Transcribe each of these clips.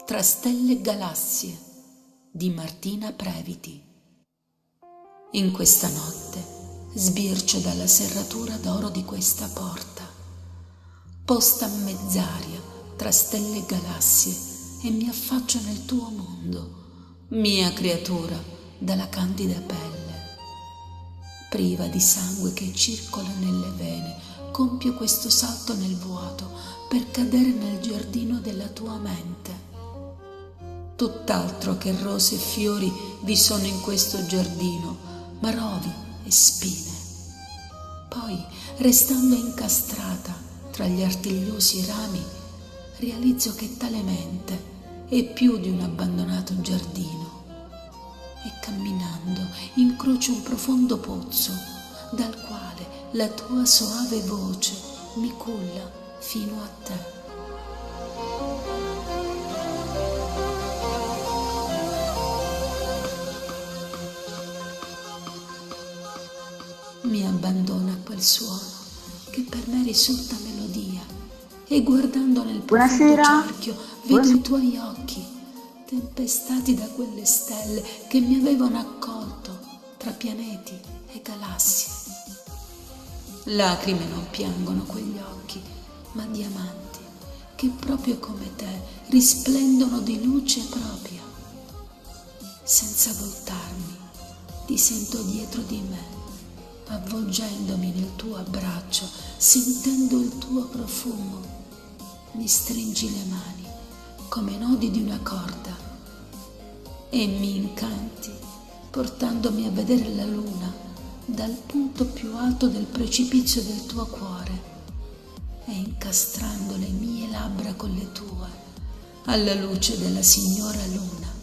Tra stelle e galassie di Martina Previti. In questa notte sbircio dalla serratura d'oro di questa porta, posta a mezz'aria tra stelle e galassie, e mi affaccio nel tuo mondo, mia creatura dalla candida pelle. Priva di sangue che circola nelle vene, compio questo salto nel vuoto per cadere nel giardino della tua mente. Tutt'altro che rose e fiori vi sono in questo giardino, ma rovi e spine. Poi, restando incastrata tra gli artigliosi rami, realizzo che tale mente è più di un abbandonato giardino. E camminando incrocio un profondo pozzo, dal quale la tua soave voce mi culla fino a te. Mi abbandono a quel suono che per me risulta melodia, e guardando nel profondo cerchio vedo i tuoi occhi, tempestati da quelle stelle che mi avevano accolto tra pianeti e galassie. Lacrime non piangono quegli occhi, ma diamanti che proprio come te risplendono di luce propria. Senza voltarmi, ti sento dietro di me, avvolgendomi nel tuo abbraccio, sentendo il tuo profumo. Mi stringi le mani come nodi di una corda e mi incanti, portandomi a vedere la luna dal punto più alto del precipizio del tuo cuore e incastrando le mie labbra con le tue, alla luce della signora luna,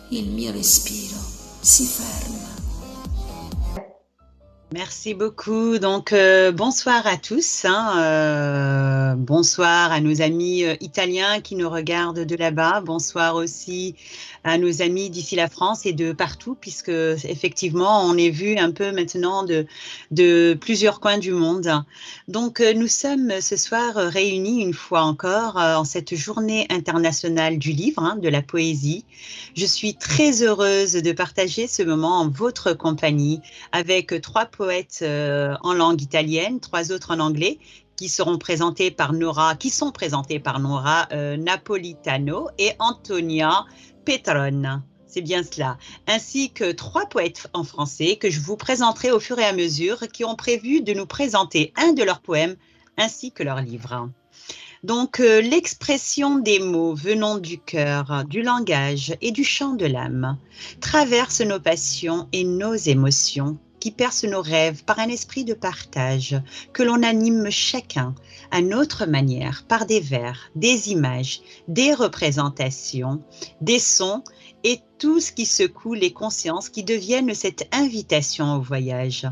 il mio respiro si ferma. Merci beaucoup. Donc, bonsoir à tous. Bonsoir à nos amis italiens qui nous regardent de là-bas. Bonsoir aussi à nos amis d'ici la France et de partout, puisque effectivement, on est vu un peu maintenant de plusieurs coins du monde. Donc, nous sommes ce soir réunis une fois encore en cette journée internationale du livre, de la poésie. Je suis très heureuse de partager ce moment en votre compagnie avec trois poètes en langue italienne, trois autres en anglais, qui sont présentés par Nora Napolitano et Antonia Petrone. C'est bien cela. Ainsi que trois poètes en français que je vous présenterai au fur et à mesure, qui ont prévu de nous présenter un de leurs poèmes ainsi que leur livre. Donc, l'expression des mots venant du cœur, du langage et du chant de l'âme traverse nos passions et nos émotions, qui perce nos rêves par un esprit de partage, que l'on anime chacun à notre manière, par des vers, des images, des représentations, des sons et tout ce qui secoue les consciences, qui deviennent cette invitation au voyage.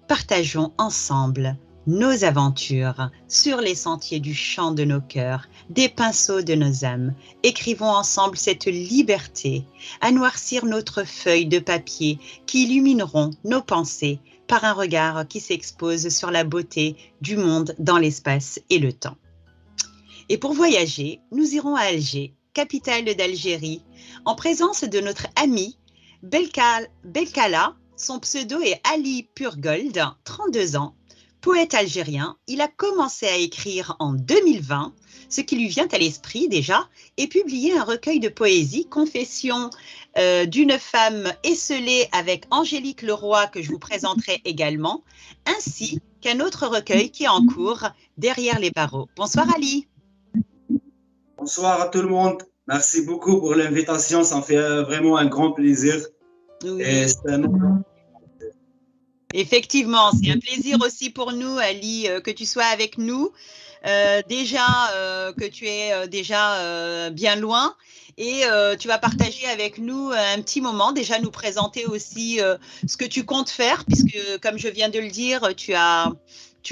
Partageons ensemble nos aventures sur les sentiers du chant de nos cœurs, des pinceaux de nos âmes. Écrivons ensemble cette liberté à noircir notre feuille de papier, qui illumineront nos pensées par un regard qui s'expose sur la beauté du monde dans l'espace et le temps. Et pour voyager, nous irons à Alger, capitale d'Algérie, en présence de notre ami Belkala. Son pseudo est Ali Purgold, 32 ans. Poète algérien, il a commencé à écrire en 2020, ce qui lui vient à l'esprit déjà, et publié un recueil de poésie, Confession d'une femme esselée, avec Angélique Leroy, que je vous présenterai également, ainsi qu'un autre recueil qui est en cours, Derrière les barreaux. Bonsoir Ali. Bonsoir à tout le monde. Merci beaucoup pour l'invitation, ça me fait vraiment un grand plaisir. Oui. Et c'est un honneur. Effectivement, c'est un plaisir aussi pour nous, Ali, que tu sois avec nous. Que tu es déjà bien loin, et tu vas partager avec nous un petit moment, déjà nous présenter aussi ce que tu comptes faire, puisque comme je viens de le dire, tu as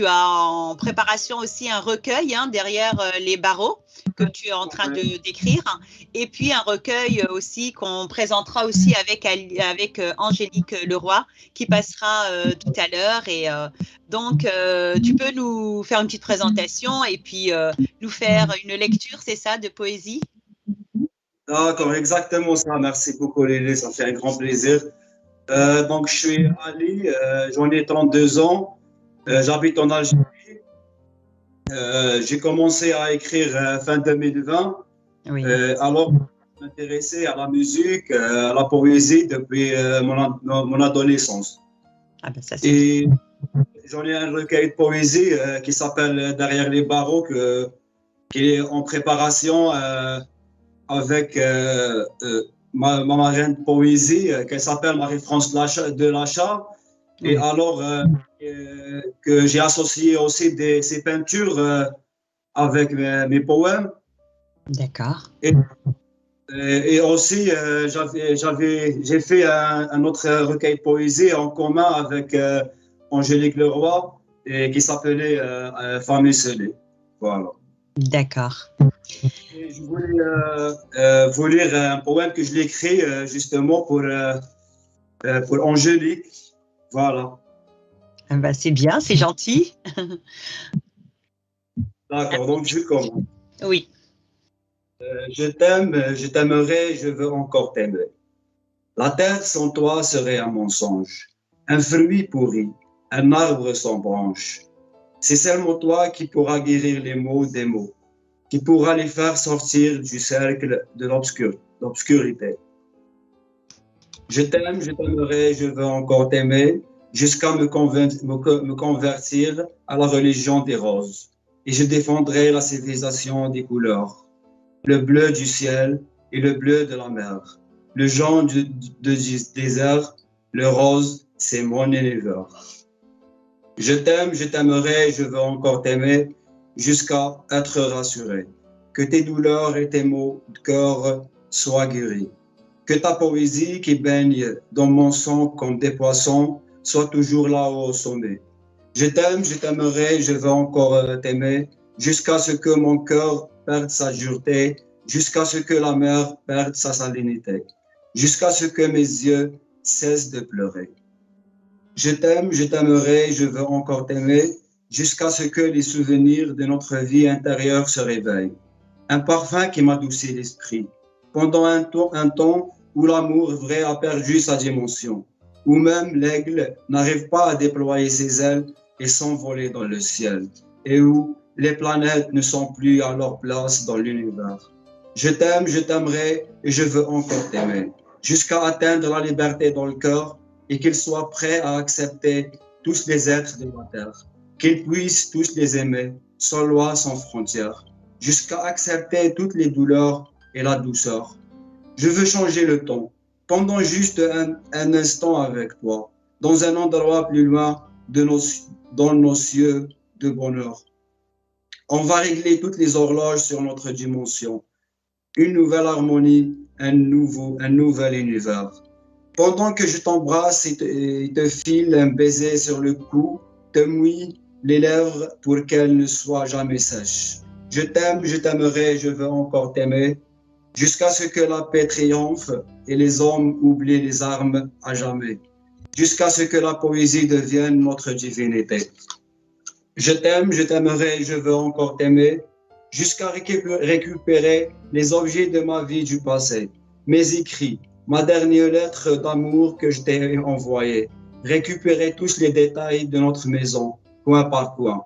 en préparation aussi un recueil, Derrière les barreaux, que tu es en train d'écrire, et puis un recueil aussi qu'on présentera aussi avec Angélique Leroy, qui passera tout à l'heure. Et donc, tu peux nous faire une petite présentation et puis nous faire une lecture, c'est ça, de poésie? D'accord, exactement ça. Merci beaucoup, Lily. Ça fait un grand plaisir. Donc, je suis Ali, j'en ai 32 ans. J'habite en Algérie. J'ai commencé à écrire fin 2020. Oui. Alors, je m'intéressais à la musique, à la poésie depuis mon adolescence. Ah ben ça c'est bien. Et j'en ai un recueil de poésie qui s'appelle Derrière les barreaux, qui est en préparation avec ma marraine de poésie, qui s'appelle Marie-France de Lachat. Et Oui. alors, que j'ai associé aussi ces peintures avec mes poèmes. D'accord. Et aussi, j'ai fait un autre recueil de poésie en commun avec Angélique Leroy, et qui s'appelait Femme esselée. Voilà. D'accord. Et je voulais vous lire un poème que je l'ai écrit justement pour Angélique. Voilà. Ah ben, c'est bien, c'est gentil. D'accord, donc je commence. Oui. Je t'aime, je t'aimerai, je veux encore t'aimer. La terre sans toi serait un mensonge, un fruit pourri, un arbre sans branche. C'est seulement toi qui pourras guérir les maux des maux, qui pourra les faire sortir du cercle de l'obscurité. Je t'aime, je t'aimerai, je veux encore t'aimer, jusqu'à me convertir à la religion des roses. Et je défendrai la civilisation des couleurs, le bleu du ciel et le bleu de la mer, le jaune du désert, le rose, c'est mon éleveur. Je t'aime, je t'aimerai, je veux encore t'aimer, jusqu'à être rassuré, que tes douleurs et tes maux de cœur soient guéris, que ta poésie qui baigne dans mon sang comme des poissons soit toujours là-haut au sommet. Je t'aime, je t'aimerai, je veux encore t'aimer, jusqu'à ce que mon cœur perde sa dureté, jusqu'à ce que la mer perde sa salinité, jusqu'à ce que mes yeux cessent de pleurer. Je t'aime, je t'aimerai, je veux encore t'aimer, jusqu'à ce que les souvenirs de notre vie intérieure se réveillent. Un parfum qui m'adoucit l'esprit, pendant un temps où l'amour vrai a perdu sa dimension, où même l'aigle n'arrive pas à déployer ses ailes et s'envoler dans le ciel, et où les planètes ne sont plus à leur place dans l'univers. Je t'aime, je t'aimerai et je veux encore t'aimer, jusqu'à atteindre la liberté dans le cœur et qu'ils soient prêts à accepter tous les êtres de la terre, qu'ils puissent tous les aimer, sans loi, sans frontières, jusqu'à accepter toutes les douleurs et la douceur. Je veux changer le temps, pendant juste un instant avec toi, dans un endroit plus loin dans nos cieux de bonheur. On va régler toutes les horloges sur notre dimension, une nouvelle harmonie, un nouvel univers. Pendant que je t'embrasse et te file un baiser sur le cou, te mouille les lèvres pour qu'elles ne soient jamais sèches. Je t'aime, je t'aimerai, je veux encore t'aimer, jusqu'à ce que la paix triomphe et les hommes oublient les armes à jamais, jusqu'à ce que la poésie devienne notre divinité. Je t'aime, je t'aimerai, je veux encore t'aimer, jusqu'à récupérer les objets de ma vie du passé, mes écrits, ma dernière lettre d'amour que je t'ai envoyée, récupérer tous les détails de notre maison, coin par coin,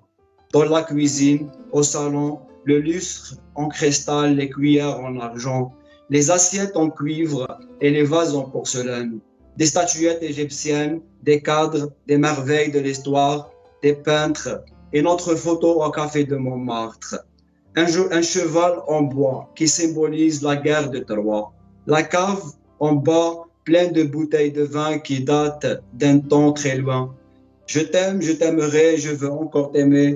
dans la cuisine, au salon, le lustre en cristal, les cuillères en argent, les assiettes en cuivre et les vases en porcelaine, des statuettes égyptiennes, des cadres, des merveilles de l'histoire, des peintres et notre photo au café de Montmartre. Un cheval en bois qui symbolise la guerre de Troie, la cave en bas pleine de bouteilles de vin qui datent d'un temps très loin. Je t'aime, je t'aimerai, je veux encore t'aimer,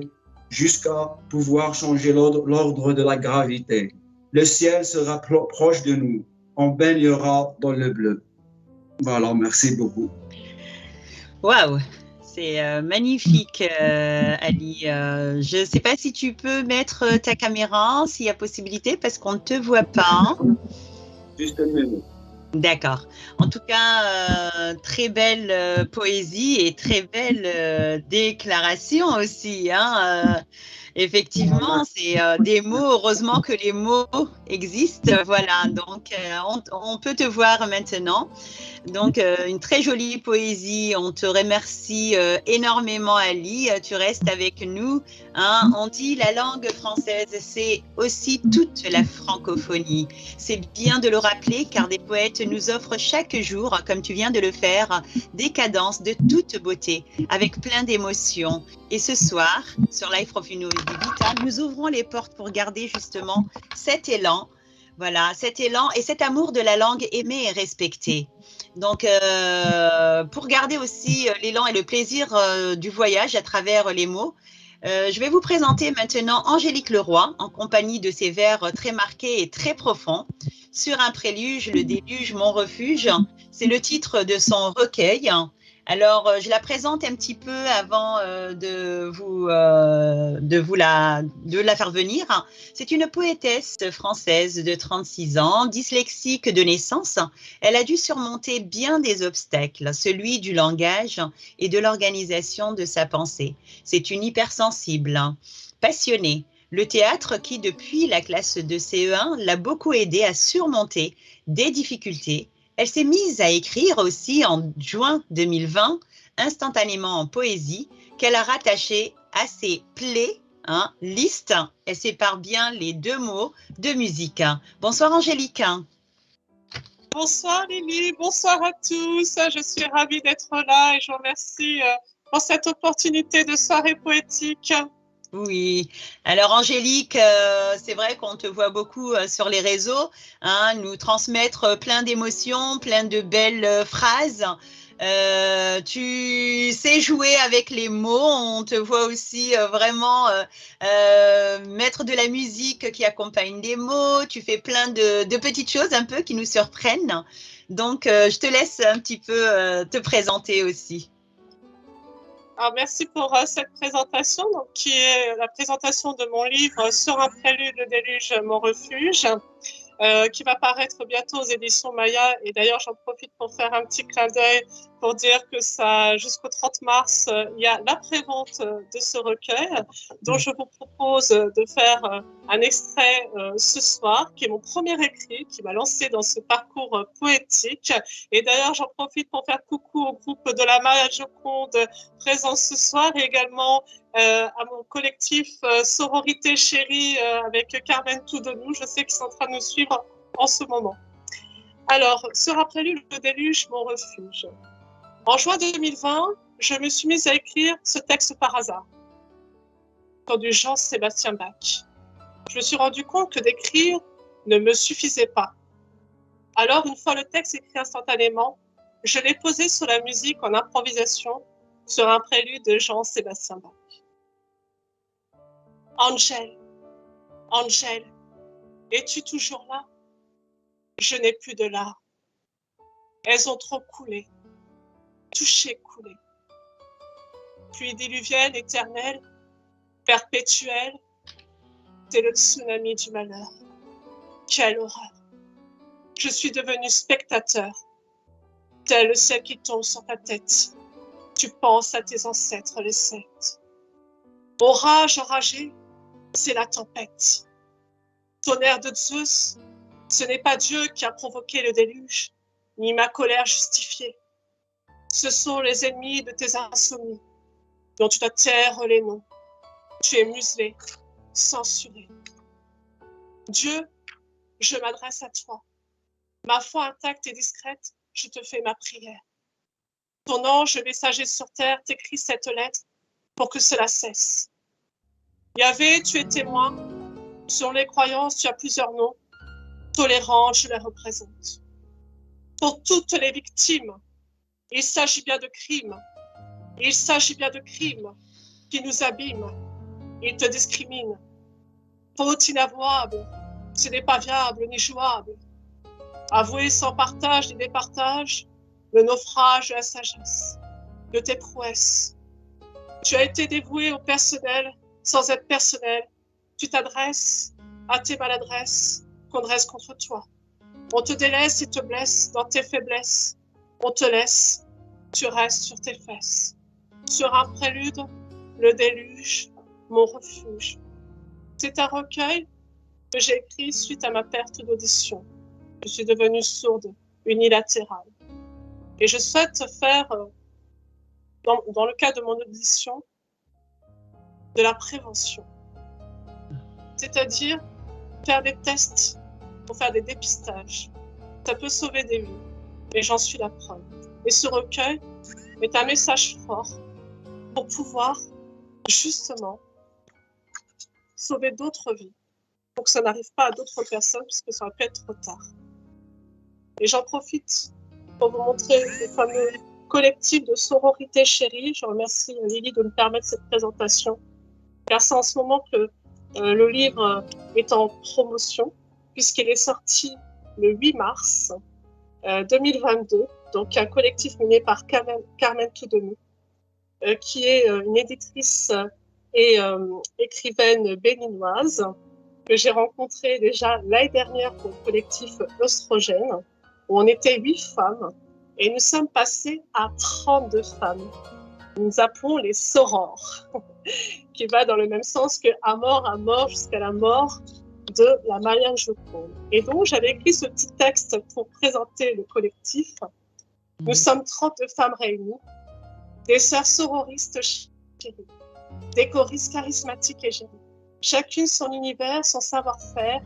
jusqu'à pouvoir changer l'ordre de la gravité. Le ciel sera proche de nous, on baignera dans le bleu. Voilà, merci beaucoup. Waouh, c'est magnifique, Ali. Je ne sais pas si tu peux mettre ta caméra, s'il y a possibilité, parce qu'on ne te voit pas. Juste une minute. D'accord. En tout cas, très belle poésie et très belle déclaration aussi. Hein, Effectivement, c'est des mots, heureusement que les mots existent, voilà, donc on peut te voir maintenant. Donc, une très jolie poésie. On te remercie énormément, Ali. Tu restes avec nous. Hein. On dit la langue française, c'est aussi toute la francophonie. C'est bien de le rappeler car des poètes nous offrent chaque jour, comme tu viens de le faire, des cadences de toute beauté, avec plein d'émotions. Et ce soir, sur Life of Uno Vita, nous ouvrons les portes pour garder justement cet élan. Voilà, cet élan et cet amour de la langue aimée et respectée. Donc, pour garder aussi l'élan et le plaisir du voyage à travers les mots, je vais vous présenter maintenant Angélique Leroy en compagnie de ses vers très marqués et très profonds sur un préluge, Le déluge, mon refuge. C'est le titre de son recueil. Alors, je la présente un petit peu avant de la faire venir. C'est une poétesse française de 36 ans, dyslexique de naissance. Elle a dû surmonter bien des obstacles, celui du langage et de l'organisation de sa pensée. C'est une hypersensible, passionnée. Le théâtre qui, depuis la classe de CE1, l'a beaucoup aidée à surmonter des difficultés. Elle s'est mise à écrire aussi en juin 2020, instantanément en poésie, qu'elle a rattachée à ses listes. Elle sépare bien les deux mots de musique. Bonsoir Angélique. Bonsoir Lily, bonsoir à tous. Je suis ravie d'être là et je vous remercie pour cette opportunité de soirée poétique. Oui, alors Angélique, c'est vrai qu'on te voit beaucoup sur les réseaux, hein, nous transmettre plein d'émotions, plein de belles phrases. Tu sais jouer avec les mots, on te voit aussi vraiment mettre de la musique qui accompagne les mots, tu fais plein de petites choses un peu qui nous surprennent. Donc, je te laisse un petit peu te présenter aussi. Alors, merci pour cette présentation, donc, qui est la présentation de mon livre Sur un prélude, le déluge, mon refuge, qui va paraître bientôt aux éditions Maya. Et d'ailleurs, j'en profite pour faire un petit clin d'œil pour dire que ça, jusqu'au 30 mars, il y a la prévente de ce recueil, dont je vous propose de faire un extrait ce soir, qui est mon premier écrit, qui m'a lancé dans ce parcours poétique. Et d'ailleurs, j'en profite pour faire coucou au groupe de la Maya Joconde présent ce soir et également à mon collectif Sororité Chérie avec Carmen Toudonou. Je sais qu'ils sont en train de nous suivre en ce moment. Alors, Sur un prélude, le déluge, mon refuge. En juin 2020, je me suis mise à écrire ce texte par hasard, sur du Jean-Sébastien Bach. Je me suis rendu compte que d'écrire ne me suffisait pas. Alors, une fois le texte écrit instantanément, je l'ai posé sur la musique en improvisation sur un prélude de Jean-Sébastien Bach. Angèle, Angèle, es-tu toujours là? Je n'ai plus de larmes. Elles ont trop coulé, touché, coulé. Pluie diluvienne, éternelle, perpétuelle, c'est le tsunami du malheur. Quelle horreur! Je suis devenu spectateur, tel le ciel qui tombe sur ta tête. Tu penses à tes ancêtres les Celtes. Orage enragé, c'est la tempête. Tonnerre de Zeus, ce n'est pas Dieu qui a provoqué le déluge, ni ma colère justifiée. Ce sont les ennemis de tes insomnies, dont tu dois taire les noms. Tu es muselé, censuré. Dieu, je m'adresse à toi. Ma foi intacte et discrète, je te fais ma prière. Ton ange messager sur terre t'écrit cette lettre pour que cela cesse. Yahvé, tu es témoin. Sur les croyances, tu as plusieurs noms. Tolérante, je les représente. Pour toutes les victimes, il s'agit bien de crimes. Il s'agit bien de crimes qui nous abîment. Ils te discriminent. Faute inavouable, ce n'est pas viable ni jouable. Avouer sans partage ni départage, le naufrage de la sagesse, de tes prouesses. Tu as été dévoué au personnel sans être personnel. Tu t'adresses à tes maladresses qu'on dresse contre toi. On te délaisse et te blesse dans tes faiblesses. On te laisse, tu restes sur tes fesses. Sur un prélude, le déluge, mon refuge. C'est un recueil que j'ai écrit suite à ma perte d'audition. Je suis devenue sourde unilatérale. Et je souhaite faire, dans le cas de mon audition, de la prévention. C'est-à-dire faire des tests pour faire des dépistages. Ça peut sauver des vies. Et j'en suis la preuve. Et ce recueil est un message fort pour pouvoir justement sauver d'autres vies, pour que ça n'arrive pas à d'autres personnes, puisque ça aurait pu être trop tard. Et j'en profite pour vous montrer le fameux collectif de sororité chérie. Je remercie Lily de me permettre cette présentation, car c'est en ce moment que le livre est en promotion, puisqu'il est sorti le 8 mars 2022, donc un collectif mené par Carmen Toudemou, qui est une éditrice et écrivaine béninoise que j'ai rencontrée déjà l'année dernière pour le collectif Oestrogène, où on était 8 femmes et nous sommes passés à 32 femmes. Nous appelons les sorores, qui va dans le même sens que à mort jusqu'à la mort de la Marianne Joconde. Et donc j'avais écrit ce petit texte pour présenter le collectif. Nous sommes 32 femmes réunies, des sœurs sororistes chéries, des choristes charismatiques et génies. Chacune son univers, son savoir-faire.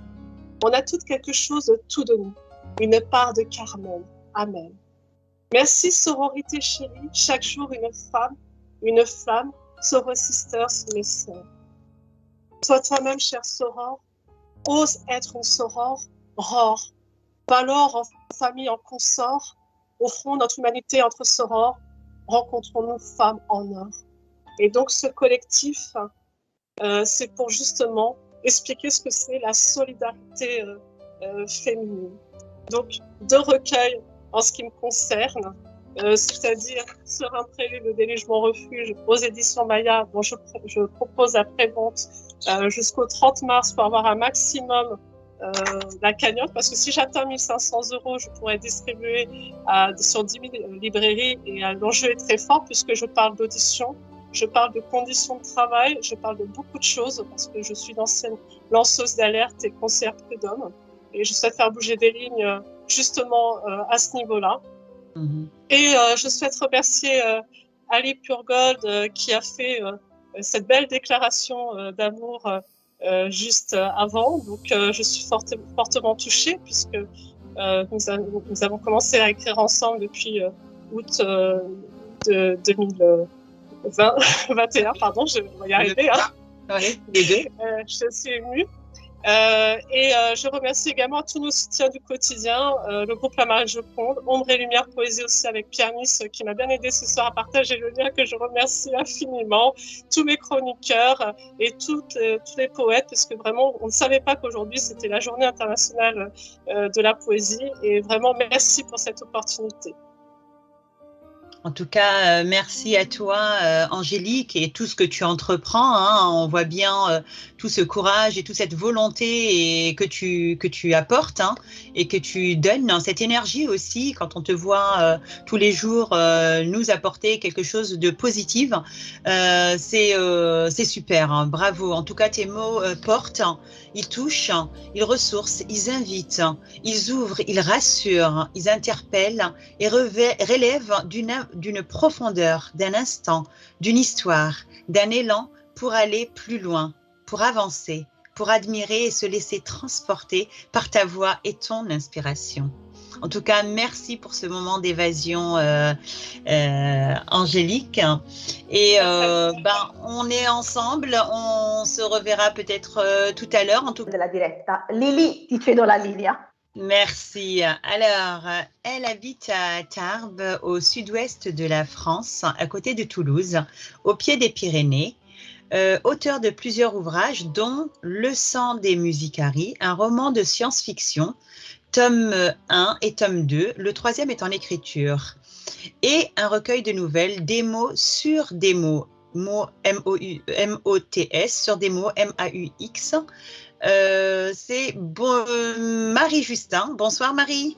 On a toutes quelque chose de tout de nous, une part de Carmen. Amen. Merci sororité chérie, chaque jour une flamme, soror sisters, mes sœurs. Sois toi-même, chère soror, ose être une soror, rore, valor en famille, en consort, offrons notre humanité entre sorors, rencontrons-nous femmes en or. Et donc ce collectif, c'est pour justement expliquer ce que c'est la solidarité féminine. Donc 2 recueils en ce qui me concerne, c'est-à-dire sur un prélude de déluge-mon refuge aux éditions Maya, dont je propose la prévente jusqu'au 30 mars pour avoir un maximum la cagnotte, parce que si j'atteins 1 500 €, je pourrais distribuer sur 10 000 librairies, et l'enjeu est très fort puisque je parle d'audition, je parle de conditions de travail, je parle de beaucoup de choses parce que je suis d'ancienne lanceuse d'alerte et conseillère prud'homme, et je souhaite faire bouger des lignes justement à ce niveau-là. Et je souhaite remercier Ali Purgold qui a fait cette belle déclaration d'amour juste avant. Donc je suis fortement touchée puisque nous avons commencé à écrire ensemble depuis août de 2021. Pardon, je vais y arriver. Hein. Oui, les deux. Je suis émue. Et je remercie également tous nos soutiens du quotidien, le groupe La Marianne Joconde, Ombre et Lumière Poésie aussi avec Pierre Nice qui m'a bien aidé ce soir à partager le lien, que je remercie infiniment, tous mes chroniqueurs et tous les poètes, parce que vraiment on ne savait pas qu'aujourd'hui c'était la journée internationale de la poésie, et vraiment merci pour cette opportunité. En tout cas, merci à toi, Angélique, et tout ce que tu entreprends. Hein. On voit bien tout ce courage et toute cette volonté que tu apportes, hein, et que tu donnes, hein, cette énergie aussi, quand on te voit tous les jours nous apporter quelque chose de positif. C'est super, hein. Bravo. En tout cas, tes mots portent, ils touchent, ils ressourcent, ils invitent, ils ouvrent, ils rassurent, ils interpellent et relèvent d'une profondeur, d'un instant, d'une histoire, d'un élan pour aller plus loin, pour avancer, pour admirer et se laisser transporter par ta voix et ton inspiration. En tout cas, merci pour ce moment d'évasion, Angélique. Et on est ensemble, on se reverra peut-être tout à l'heure. En tout cas, de la diretta. Lily, ti cedo la linea. Merci. Alors, elle habite à Tarbes, au sud-ouest de la France, à côté de Toulouse, au pied des Pyrénées. Auteur de plusieurs ouvrages, dont Le sang des Musicari, un roman de science-fiction, tome 1 et tome 2, le 3e est en écriture, et un recueil de nouvelles, Des mots sur des mots, M-O-T-S, sur des mots, M-A-U-X. C'est Marie Justin. Bonsoir Marie.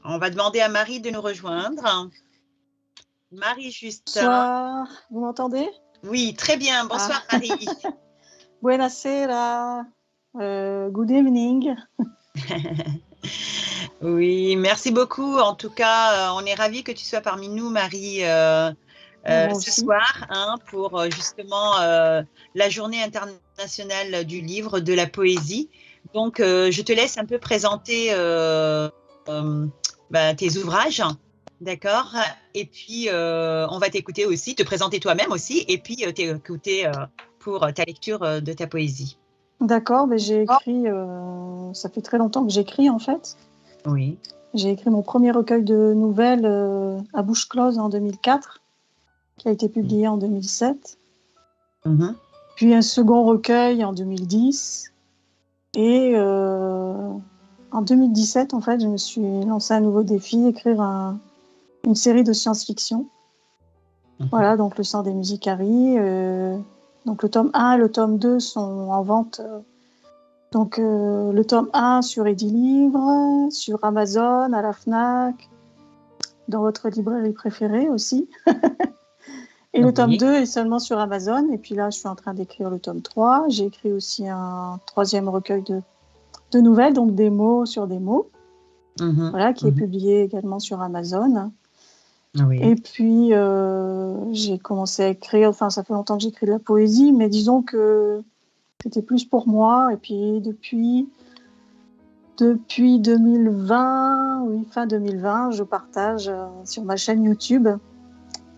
On va demander à Marie de nous rejoindre. Marie Justin. Bonsoir, vous m'entendez? Oui, très bien. Bonsoir Marie. Buonasera. Good evening. Oui, merci beaucoup. En tout cas, on est ravis que tu sois parmi nous, Marie, Moi ce aussi. soir, hein, pour justement la journée internationale du livre, de la poésie. Donc, je te laisse un peu présenter tes ouvrages, d'accord? Et puis, on va t'écouter aussi, te présenter toi-même aussi, et puis t'écouter pour ta lecture de ta poésie. D'accord, mais j'ai écrit, ça fait très longtemps que j'écris en fait. Oui. J'ai écrit mon premier recueil de nouvelles à bouche close en 2004, qui a été publié en 2007. Mhm. Puis un second recueil en 2010. Et en 2017, en fait, je me suis lancé un nouveau défi, écrire une série de science-fiction. Voilà, donc Le sang des musicari. Donc le tome 1 et le tome 2 sont en vente. Donc le tome 1 sur Edilivre, sur Amazon, à la FNAC, dans votre librairie préférée aussi. Et le tome 2 est seulement sur Amazon. Et puis là, je suis en train d'écrire le tome 3. J'ai écrit aussi un troisième recueil de nouvelles, donc des mots sur des mots. Voilà, qui est publié également sur Amazon. Oui. Et puis, j'ai commencé à écrire, enfin, ça fait longtemps que j'écris de la poésie, mais disons que c'était plus pour moi. Et puis, depuis 2020, oui, fin 2020, je partage sur ma chaîne YouTube,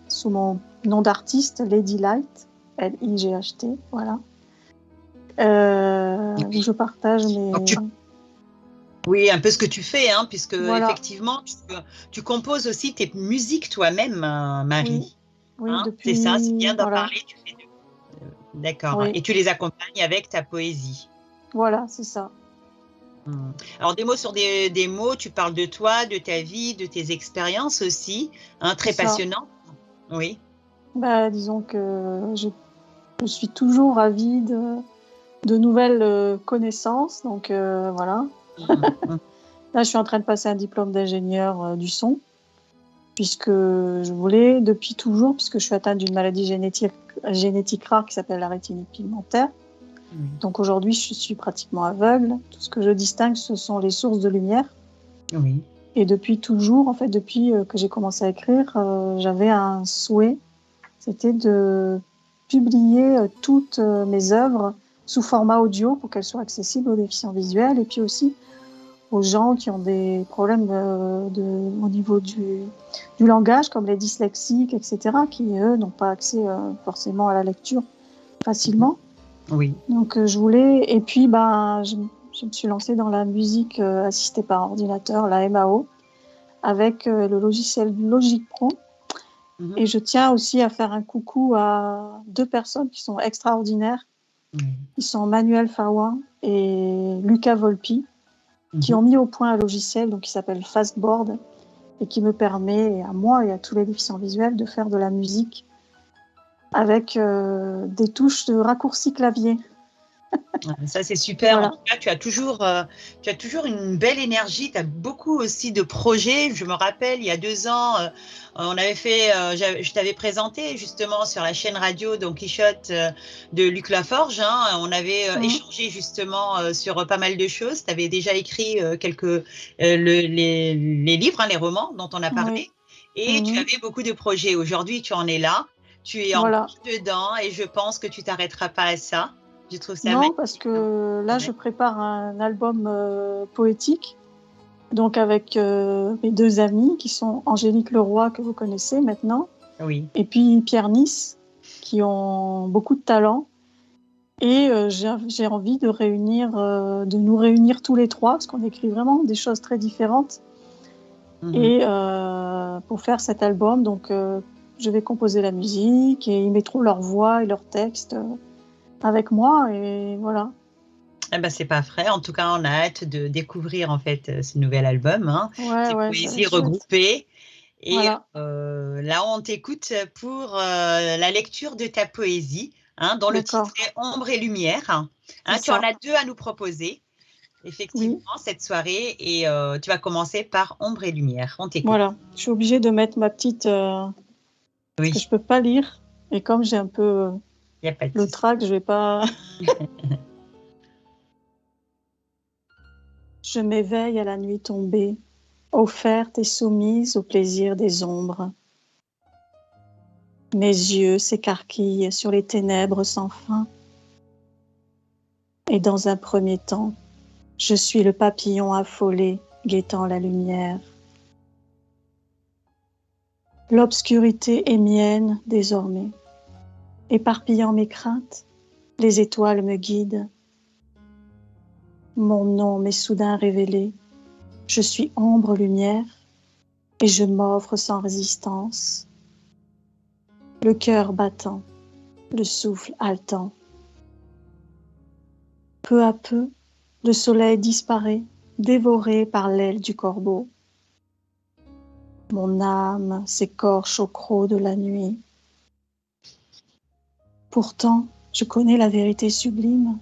sous mon nom d'artiste, Lady Light, L-I-G-H-T, voilà. Où je partage mes... Oui, un peu ce que tu fais, hein, puisque voilà. effectivement, tu composes aussi tes musiques toi-même, Marie. Oui, hein, depuis... C'est ça, c'est bien d'en voilà. parler. D'accord. Oui. Et tu les accompagnes avec ta poésie. Voilà, c'est ça. Alors, des mots sur des mots, tu parles de toi, de ta vie, de tes expériences aussi, hein, très passionnant. Oui. Bah, disons que je suis toujours avide de nouvelles connaissances, donc voilà. Là, je suis en train de passer un diplôme d'ingénieur du son, puisque je voulais, depuis toujours, puisque je suis atteinte d'une maladie génétique rare qui s'appelle la rétinite pigmentaire. Donc aujourd'hui, je suis pratiquement aveugle. Tout ce que je distingue, ce sont les sources de lumière. Oui. Et depuis toujours, en fait, depuis que j'ai commencé à écrire, j'avais un souhait, c'était de publier toutes mes œuvres sous format audio pour qu'elles soient accessibles aux déficients visuels et puis aussi aux gens qui ont des problèmes au niveau du langage, comme les dyslexiques, etc., qui, eux, n'ont pas accès forcément à la lecture facilement. Oui. Donc, je voulais... Et puis, je me suis lancée dans la musique assistée par ordinateur, la MAO, avec le logiciel Logic Pro. Et je tiens aussi à faire un coucou à deux personnes qui sont extraordinaires, qui sont Manuel Fawa et Luca Volpi, qui ont mis au point un logiciel qui s'appelle Fastboard et qui me permet, à moi et à tous les déficients visuels, de faire de la musique avec des touches de raccourci clavier. Ça, c'est super. Voilà. En tout cas, tu as toujours une belle énergie. Tu as beaucoup aussi de projets. Je me rappelle, il y a 2 ans, on avait fait, je t'avais présenté justement sur la chaîne radio, donc Quichotte de Luc Laforge. Hein, on avait échangé justement sur pas mal de choses. Tu avais déjà écrit les livres, hein, les romans dont on a parlé. Et tu avais beaucoup de projets. Aujourd'hui, tu en es là. Tu es encore dedans et je pense que tu t'arrêteras pas à ça. Je trouve ça magnifique. Parce que là, je prépare un album poétique, donc avec mes 2 amis qui sont Angélique Leroy, que vous connaissez maintenant, et puis Pierre Nice, qui ont beaucoup de talent. Et j'ai envie de nous réunir tous les 3, parce qu'on écrit vraiment des choses très différentes. Et pour faire cet album, donc je vais composer la musique et ils mettront leur voix et leurs textes avec moi, et voilà. Eh ben, c'est pas vrai. En tout cas, on a hâte de découvrir en fait ce nouvel album, hein, ces poésies regroupées. Et voilà. là, on t'écoute pour la lecture de ta poésie, hein, dont le titre est Ombre et lumière. Hein, tu en as 2 à nous proposer, effectivement, cette soirée. Et tu vas commencer par Ombre et lumière. On t'écoute. Voilà. Je suis obligée de mettre ma petite... parce que je peux pas lire. Et comme j'ai un peu Il n'y a pas de Le souci. trac, je vais pas. Je m'éveille à la nuit tombée, offerte et soumise au plaisir des ombres. Mes yeux s'écarquillent sur les ténèbres sans fin. Et dans un premier temps, je suis le papillon affolé guettant la lumière. L'obscurité est mienne désormais. Éparpillant mes craintes, les étoiles me guident. Mon nom m'est soudain révélé. Je suis ombre-lumière et je m'offre sans résistance. Le cœur battant, le souffle haletant. Peu à peu, le soleil disparaît, dévoré par l'aile du corbeau. Mon âme s'écorche au croc de la nuit. Pourtant, je connais la vérité sublime.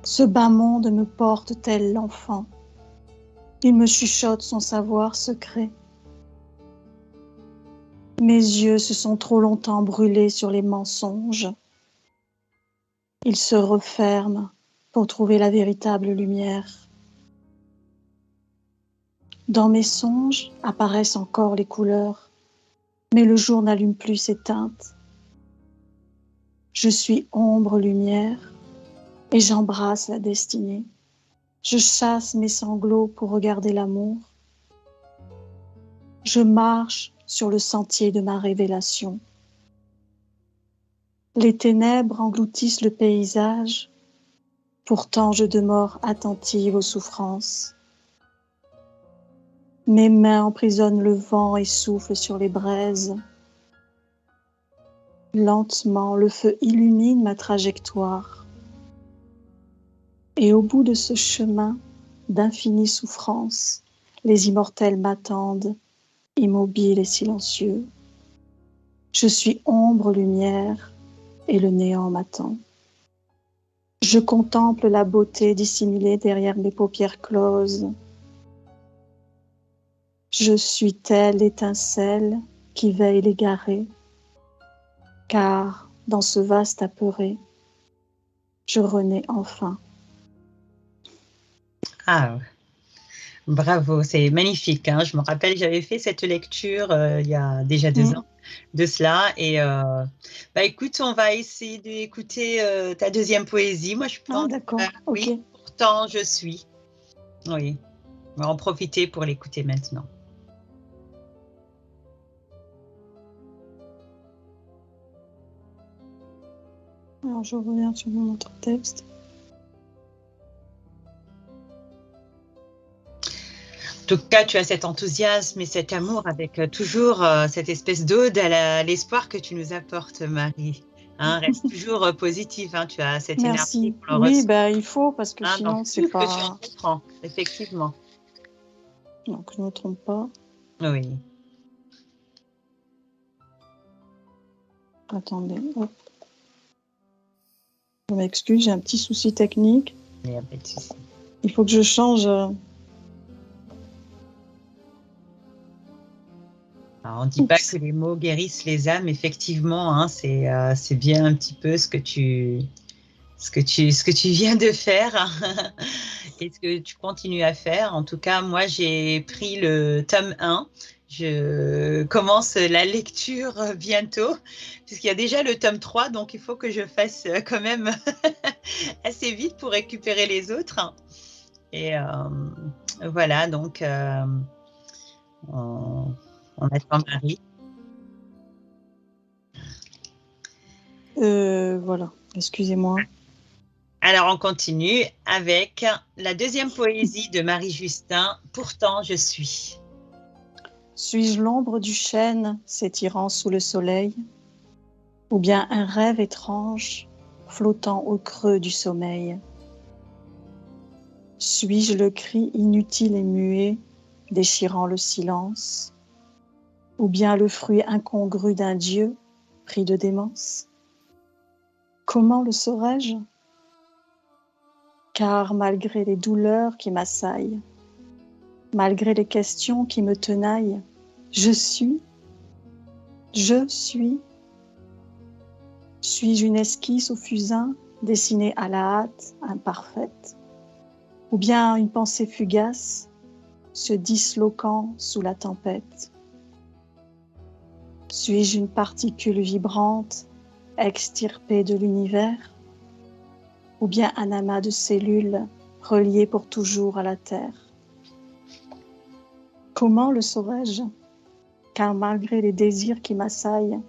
Ce bas monde me porte tel l'enfant. Il me chuchote son savoir secret. Mes yeux se sont trop longtemps brûlés sur les mensonges. Ils se referment pour trouver la véritable lumière. Dans mes songes apparaissent encore les couleurs, mais le jour n'allume plus ses teintes. Je suis ombre-lumière et j'embrasse la destinée. Je chasse mes sanglots pour regarder l'amour. Je marche sur le sentier de ma révélation. Les ténèbres engloutissent le paysage, pourtant je demeure attentive aux souffrances. Mes mains emprisonnent le vent et soufflent sur les braises. Lentement, le feu illumine ma trajectoire. Et au bout de ce chemin d'infinie souffrance, les immortels m'attendent, immobiles et silencieux. Je suis ombre-lumière et le néant m'attend. Je contemple la beauté dissimulée derrière mes paupières closes. Je suis telle étincelle qui veille l'égaré, car dans ce vaste apeuré, je renais enfin. Ah, bravo, c'est magnifique, hein. Je me rappelle, j'avais fait cette lecture il y a déjà 2 ans de cela. Et bah, écoute, on va essayer d'écouter ta deuxième poésie. Moi, je pense, d'accord, oui, ok. pourtant je suis. Oui, on va en profiter pour l'écouter maintenant. Alors, je reviens sur mon autre texte. En tout cas, tu as cet enthousiasme et cet amour avec toujours cette espèce d'ode à l'espoir que tu nous apportes, Marie. Hein, reste toujours positive, hein, tu as cette Merci. énergie. Oui, bah, il faut, parce que Hein, sinon, donc, c'est tout ce que tu pas... entreprends, effectivement. Donc, je ne me trompe pas. Oui. Attendez, hop. Je m'excuse, j'ai un petit souci technique. Il n'y a pas de souci. Il faut que je change... Alors, on ne dit pas que les mots guérissent les âmes, effectivement, hein, c'est bien un petit peu ce que tu viens de faire et ce que tu continues à faire. En tout cas, moi, j'ai pris le tome 1. Je commence la lecture bientôt, puisqu'il y a déjà le tome 3, donc il faut que je fasse quand même assez vite pour récupérer les autres. Et voilà, donc on attend Marie. Voilà, excusez-moi. Alors, on continue avec la deuxième poésie de Marie Justin, Pourtant je suis. Suis-je l'ombre du chêne s'étirant sous le soleil, ou bien un rêve étrange flottant au creux du sommeil? Suis-je le cri inutile et muet déchirant le silence, ou bien le fruit incongru d'un Dieu pris de démence? Comment le saurais-je? Car malgré les douleurs qui m'assaillent, malgré les questions qui me tenaillent, je suis. Suis-je une esquisse au fusain, dessinée à la hâte, imparfaite? Ou bien une pensée fugace, se disloquant sous la tempête? Suis-je une particule vibrante, extirpée de l'univers? Ou bien un amas de cellules reliées pour toujours à la Terre? Comment le saurais-je? Car malgré les désirs qui m'assaillent,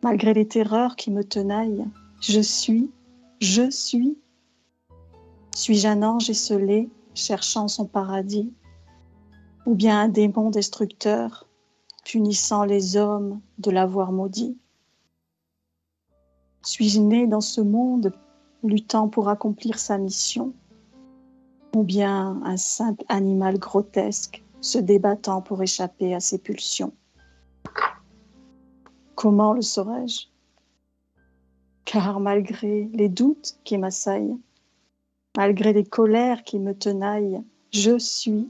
malgré les terreurs qui me tenaillent, je suis. Suis-je un ange esselé, cherchant son paradis? Ou bien un démon destructeur, punissant les hommes de l'avoir maudit? Suis-je né dans ce monde, luttant pour accomplir sa mission? Ou bien un simple animal grotesque, se débattant pour échapper à ses pulsions? Comment le saurais-je? Car malgré les doutes qui m'assaillent, malgré les colères qui me tenaillent, je suis.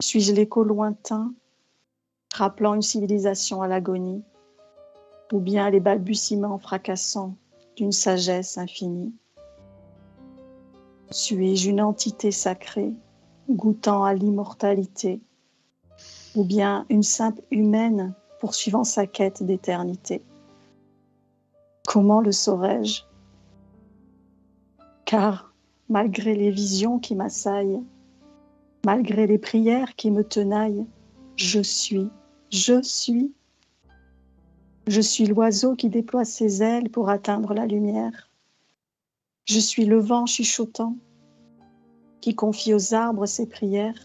Suis-je l'écho lointain, rappelant une civilisation à l'agonie, ou bien les balbutiements fracassants d'une sagesse infinie? Suis-je une entité sacrée, goûtant à l'immortalité, ou bien une simple humaine poursuivant sa quête d'éternité? Comment le saurais-je? Car malgré les visions qui m'assaillent, malgré les prières qui me tenaillent, je suis. Je suis l'oiseau qui déploie ses ailes pour atteindre la lumière. Je suis le vent chuchotant qui confie aux arbres ses prières.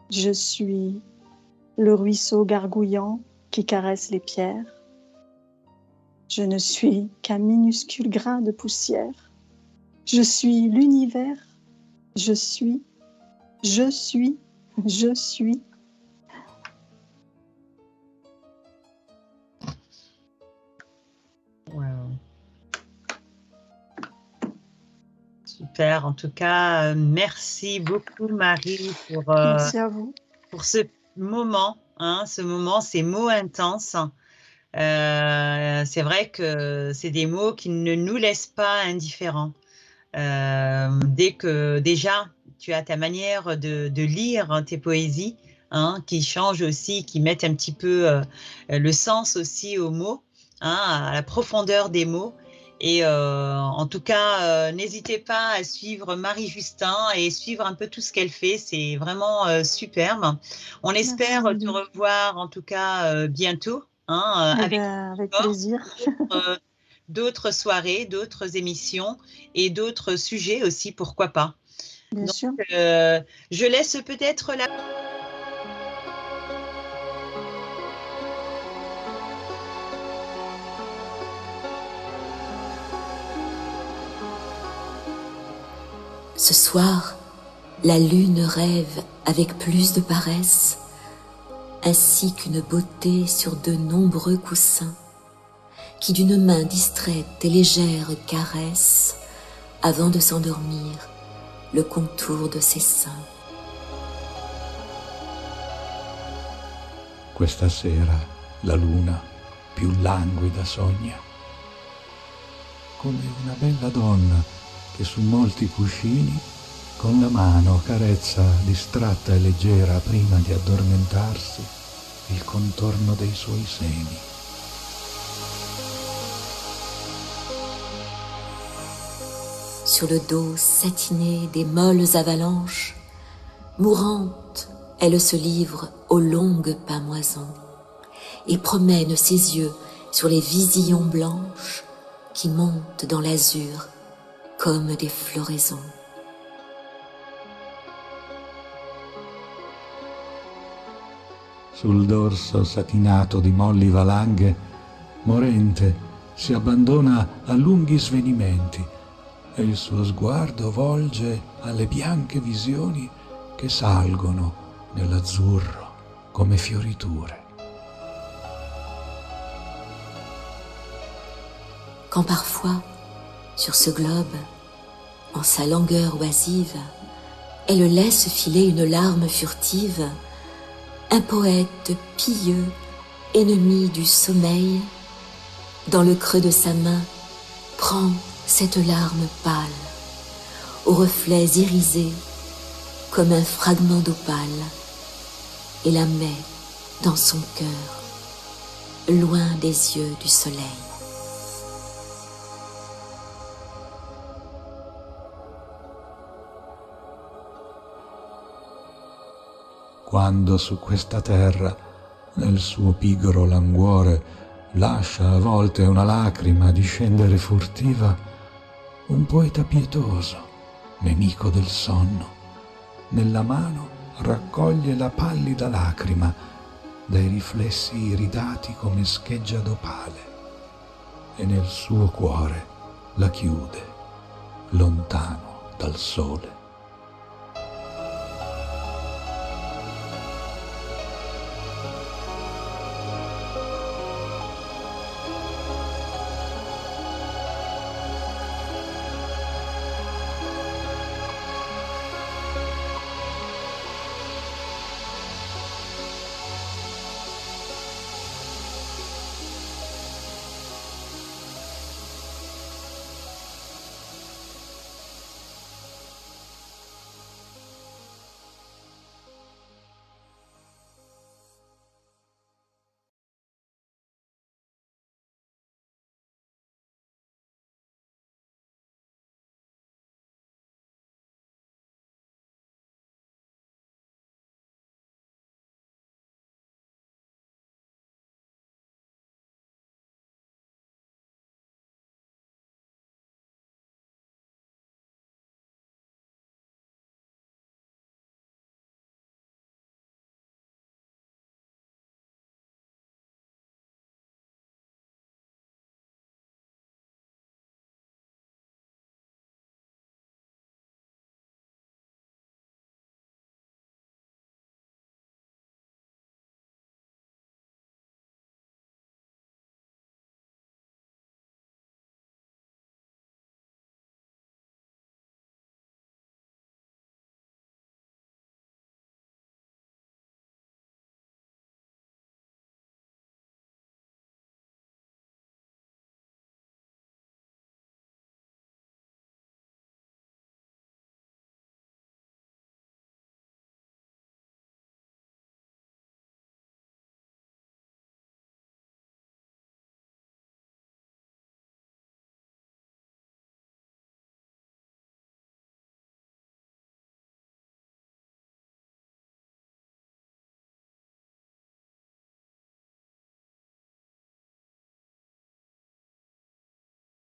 Je suis le ruisseau gargouillant qui caresse les pierres. Je ne suis qu'un minuscule grain de poussière. Je suis l'univers. Je suis. Wow. Super. En tout cas, merci beaucoup, Marie, Merci à vous. pour ce moment, ces mots intenses. C'est vrai que c'est des mots qui ne nous laissent pas indifférents. Dès que déjà tu as ta manière de lire tes poésies, qui changent aussi, qui mettent un petit peu le sens aussi aux mots, à la profondeur des mots. Et en tout cas, n'hésitez pas à suivre Marie Justin et suivre un peu tout ce qu'elle fait. C'est vraiment superbe. On espère te revoir en tout cas bientôt. Avec plaisir. D'autres soirées, d'autres émissions et d'autres sujets aussi, pourquoi pas. Bien sûr. Je laisse peut-être la... Ce soir, la lune rêve avec plus de paresse, ainsi qu'une beauté sur de nombreux coussins, qui d'une main distraite et légère caresse, avant de s'endormir, le contour de ses seins. Questa sera la luna più languida sogna, come una bella donna che su molti cuscini con la mano carezza distratta e leggera prima di addormentarsi il contorno dei suoi seni. Sur le dos satiné des molles avalanches, mourante, elle se livre aux longues pâmoisons et promène ses yeux sur les visillons blanches qui montent dans l'azur comme des floraisons. Sul dorso satinato di molli valanghe, morente si abbandona a lunghi svenimenti e il suo sguardo volge alle bianche visioni che salgono nell'azzurro come fioriture. Quand parfois, sur ce globe, en sa langueur oisive, elle laisse filer une larme furtive, un poète pieux ennemi du sommeil, dans le creux de sa main, prend cette larme pâle, aux reflets irisés, comme un fragment d'opale, et la met dans son cœur, loin des yeux du soleil. Quando su questa terra, nel suo pigro languore, lascia a volte una lacrima discendere furtiva, un poeta pietoso, nemico del sonno, nella mano raccoglie la pallida lacrima dai riflessi iridati come scheggia d'opale e nel suo cuore la chiude lontano dal sole.